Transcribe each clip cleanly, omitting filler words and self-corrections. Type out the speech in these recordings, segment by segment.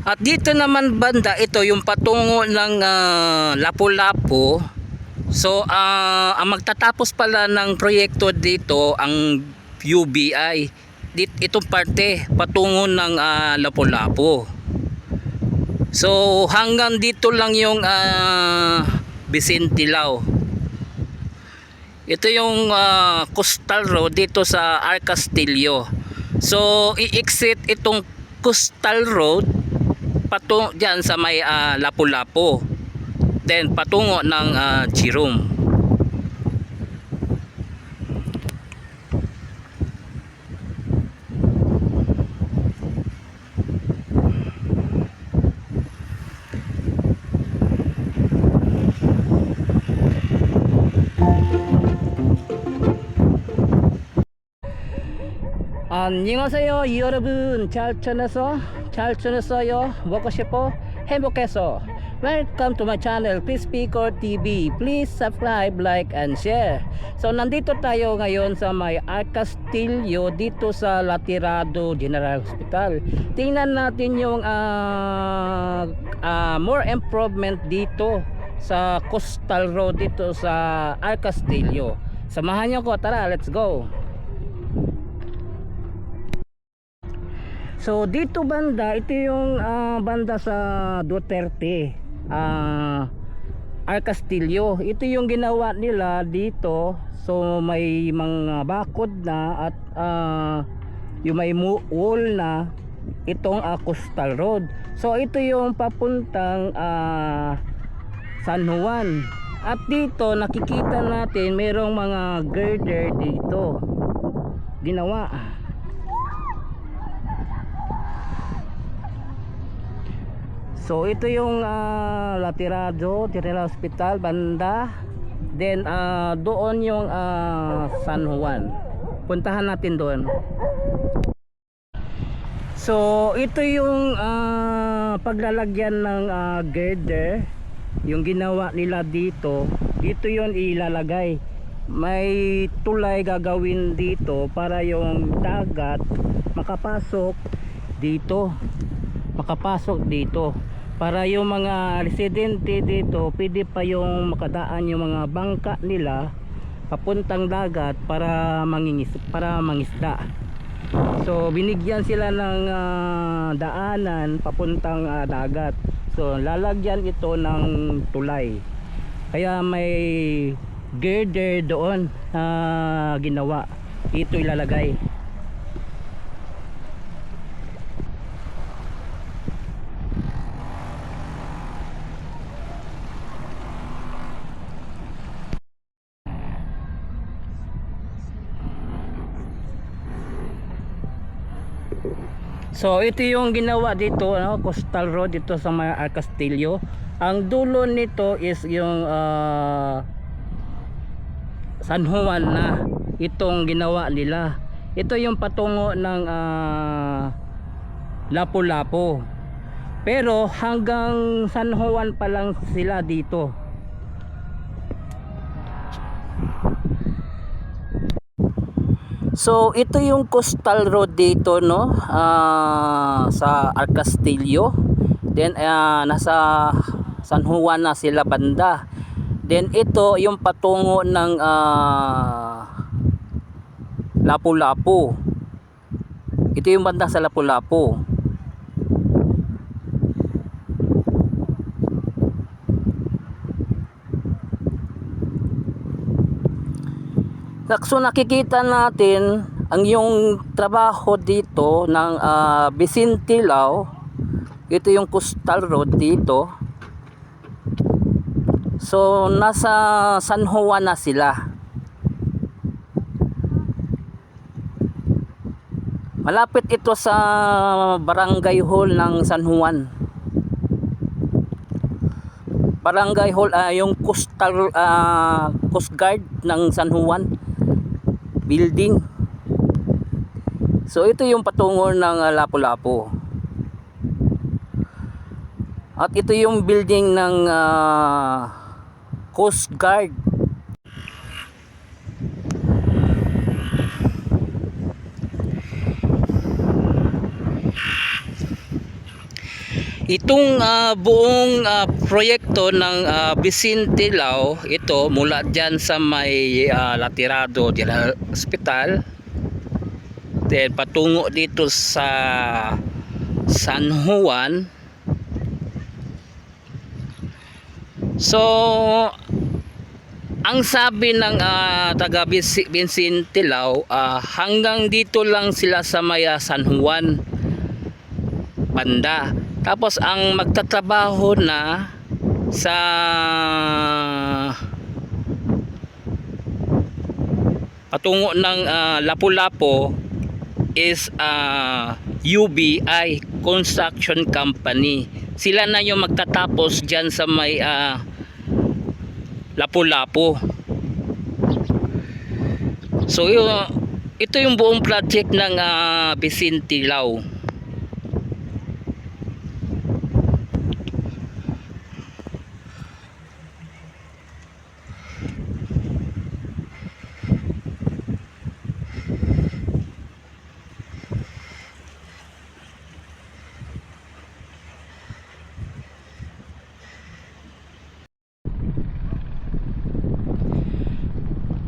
At dito naman banda, ito yung patungo ng Lapu-Lapu. So ang magtatapos pala ng proyekto dito ang UBI. Itong parte patungo ng Lapu-Lapu. So hanggang dito lang yung Vicente Lao. Ito yung coastal road dito sa Arcastillo. So i-exit itong coastal road patungo diyan sa may Lapu-Lapu. Then patungo ng Jerome. 안녕하세요 여러분. 잘 지냈어요? 먹고 싶어? 행복해서. Welcome to my channel Crispycore TV. Please subscribe, like and share. So nandito tayo ngayon sa may Arcastillo dito sa Latirado General Hospital. Tingnan natin yung more improvement dito sa coastal road dito sa Arcastillo. Samahan niyo ko, tara, let's go. So dito banda, ito yung banda sa Duterte, Arcastillo. Ito yung ginawa nila dito. So may mga bakod na at yung may wall na itong coastal road. So ito yung papuntang San Juan. At dito nakikita natin mayroong mga girder dito ginawa. So ito yung Latirado General Hospital banda. Then doon yung San Juan. Puntahan natin doon. So ito yung paglalagyan ng girder. Yung ginawa nila dito. Dito yon ilalagay. May tulay gagawin dito para yung dagat makapasok dito. Para yung mga residente dito pwede pa yung makadaan yung mga bangka nila papuntang dagat para mangisda. So binigyan sila ng daanan papuntang dagat. So lalagyan ito ng tulay. Kaya may girder doon ginawa. Ito ilalagay. So ito yung ginawa dito, coastal road dito sa may Arcastillo. Ang dulo nito is yung San Juan na itong ginawa nila. Ito yung patungo ng Lapu-Lapu. Pero hanggang San Juan pa lang sila dito. So ito yung coastal road dito, no, sa Arcastillo. Then nasa San Juan na sila banda. Then ito yung patungo ng Lapu-Lapu. Ito yung banda sa Lapu-Lapu. So nakikita natin ang yung trabaho dito ng Vicente Lao. Ito yung coastal road dito. So nasa San Juan na sila. Malapit ito sa Barangay Hall ng San Juan. Barangay Hall, yung coastal Coast Guard ng San Juan building. So ito yung patungo ng Lapu-Lapu. At ito yung building ng Coast Guard. Itong buong proyekto ng Vicente Lao, ito mula dyan sa may Latirado General Hospital, then patungo dito sa San Juan. So ang sabi ng taga Vicente Lao, hanggang dito lang sila sa may San Juan banda. Tapos ang magtatrabaho na sa patungo ng Lapu-Lapu is UBI Construction Company. Sila na yung magtatapos dyan sa may Lapu-Lapu. So ito yung buong project ng Vicente Lao.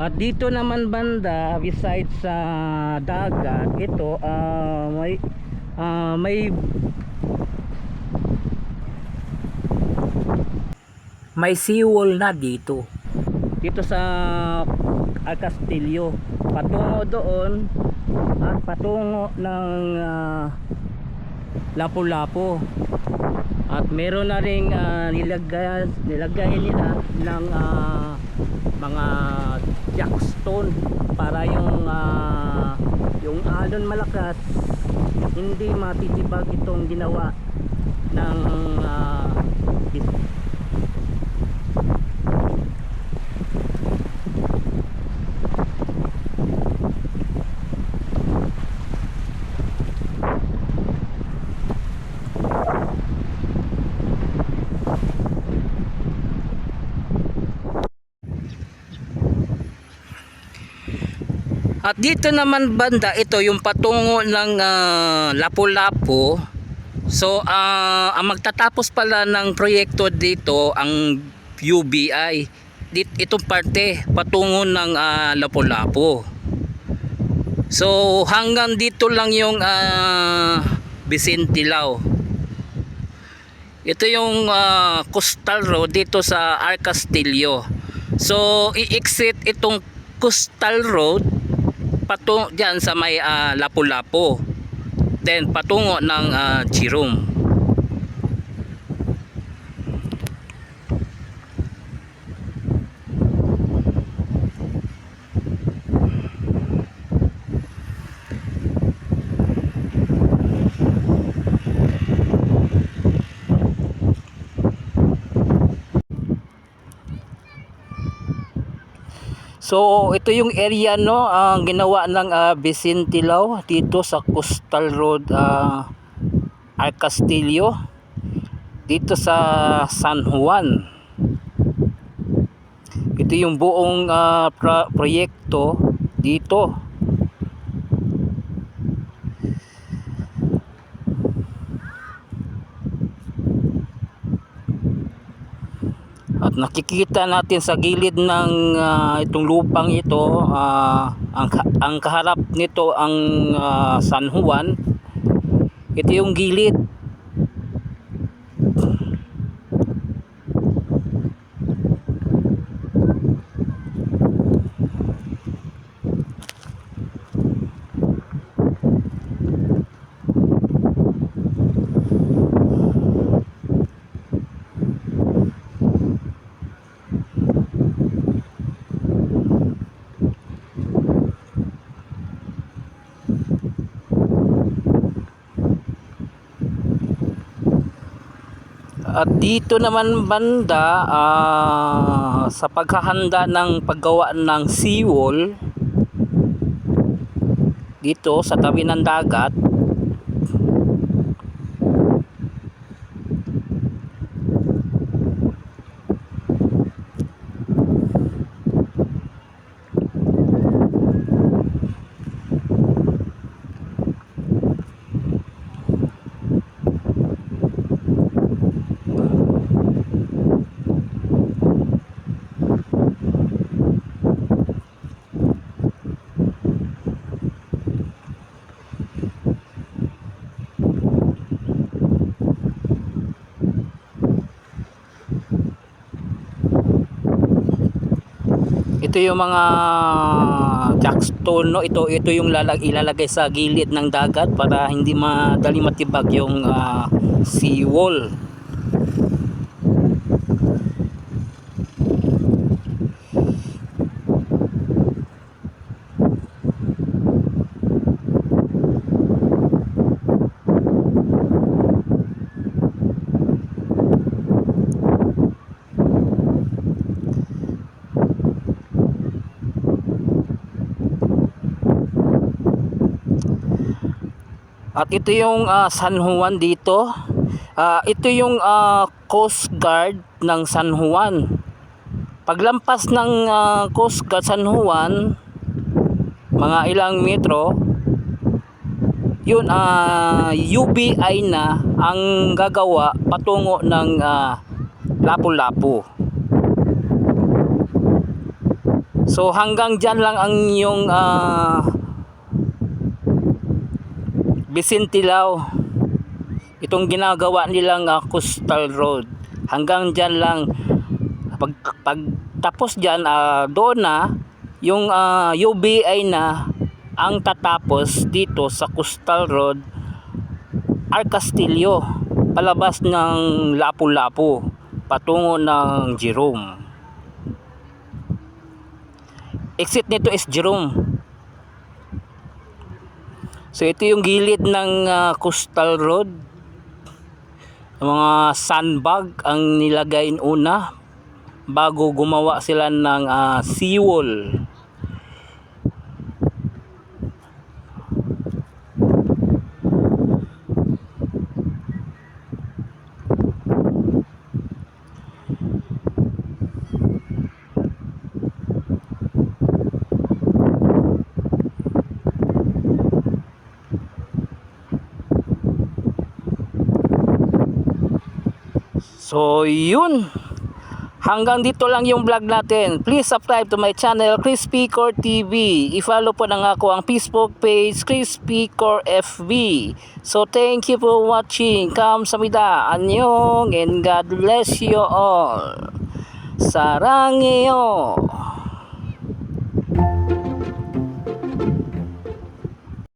At dito naman banda, besides sa dagat, ito may seawall na dito. Dito sa Castillo, patungo doon at patungo ng Lapu-Lapu. At meron na ring nilagay nila ng mga jackstone para yung alon malakas hindi matitibag itong ginawa ng At dito naman banda, ito yung patungo ng Lapu-Lapu. So ang magtatapos pala ng proyekto dito ang UBI. Itong parte patungo ng Lapu-Lapu. So hanggang dito lang yung Vicente Lao. Ito yung coastal road dito sa Castillo. So i-exit itong coastal road patungo dyan sa may Lapu-Lapu, then patungo ng Jerome. So ito yung area ang ginawa ng Vicente Lao dito sa Coastal Road Castillo dito sa San Juan. Ito yung buong proyekto dito. At nakikita natin sa gilid ng itong lupang ito, ang kaharap nito ang San Juan. Ito yung gilid. At dito naman banda sa paghahanda ng paggawa ng seawall dito sa tabi ng dagat, yung mga jackstone, no? Ito yung ilalagay sa gilid ng dagat para hindi madali matibag yung seawall. At ito yung San Juan dito. Ito yung Coast Guard ng San Juan. Paglampas ng Coast Guard San Juan, mga ilang metro, yun UBI na ang gagawa patungo ng Lapu-Lapu. So hanggang dyan lang ang yung Bisintilao, itong ginagawa nilang coastal road. Hanggang dyan lang. Pag tapos dyan, doon na yung UBI na ang tatapos dito sa coastal road Arcastillo, palabas ng Lapu-Lapu patungo ng Jerome. Exit nito is Jerome. So ito yung gilid ng coastal road. Mga sandbag ang nilagay una bago gumawa sila ng seawall. So yun, hanggang dito lang yung vlog natin. Please subscribe to my channel Crispy Core TV. I-follow po na nga ako ang Facebook page Crispy Core FB. So thank you for watching. Kamsahamnida, annyeong, and God bless you all. Sarangheyo.